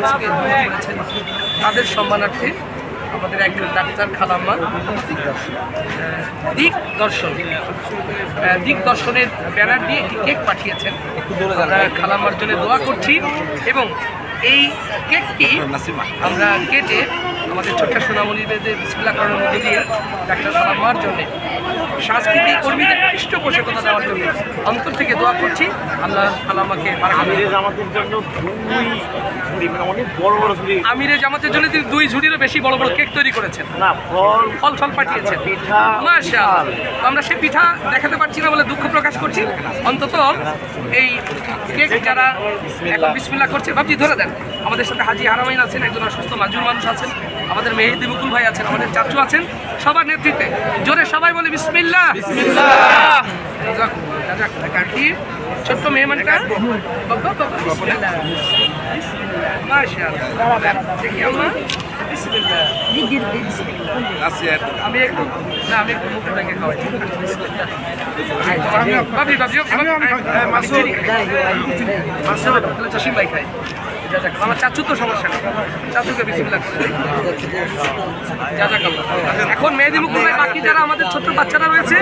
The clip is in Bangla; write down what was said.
আজকে দোয়া করেছেন তাদের সম্মানার্থে আমাদের একজন ডাক্তার খালাম্মা দিক দর্শনের ব্যানার দিয়ে একটি কেক পাঠিয়েছেন। আমরা খালাম্মার জন্য দোয়া করছি এবং এই কেকটি আমরা কেটে আমাদের ছোট্ট সোনামণিদের বিসমিল্লাহ করানোর মধ্যে দিয়ে ডাক্তার খালাম্মার জন্য সাংস্কৃতিক কর্মীদের পৃষ্ঠপোষকতা দেওয়ার জন্য অন্তর থেকে দোয়া করছি। আল্লাহ খালাম্মাকে আমিরে জামাতের জন্য তিনি 2 ঝুড়িরও বেশি বড় বড় কেক তৈরি করেছেন, ফল পাঠিয়েছেন। মাশাআল্লাহ, আমরা সেই পিঠা দেখাতে পারছি না বলে দুঃখ প্রকাশ করছি। অন্তত এই কেক যারা এখন বিসমিল্লাহ করছে, বাবজি ধরে দেন। আমাদের সাথে হাজি হারামাইন আছেন, একজন অসুস্থ মাজুর মানুষ আছেন, আমাদের মেহেদি মুকুল ভাই আছেন, আমাদের চাচু আছেন, সবার নেতৃত্বে জোরে সবাই বলে বিসমিল্লাহ। ছোট্ট মেহমানটা বাবা বিসমিল্লাহ। মাশাআল্লাহ, দেখি আমরা বিসমিল্লাহ। আমি একটু মুকুল ভাইকে খাওয়াই। চাষিম ভাই খাই, আমার চাচু তো সমস্যা নেই, চাচুকে বিসমিল্লাহ করে দিই। এখন মেহেদি মুকুল ভাই বাকি যারা আমাদের ছোট্ট বাচ্চারা রয়েছে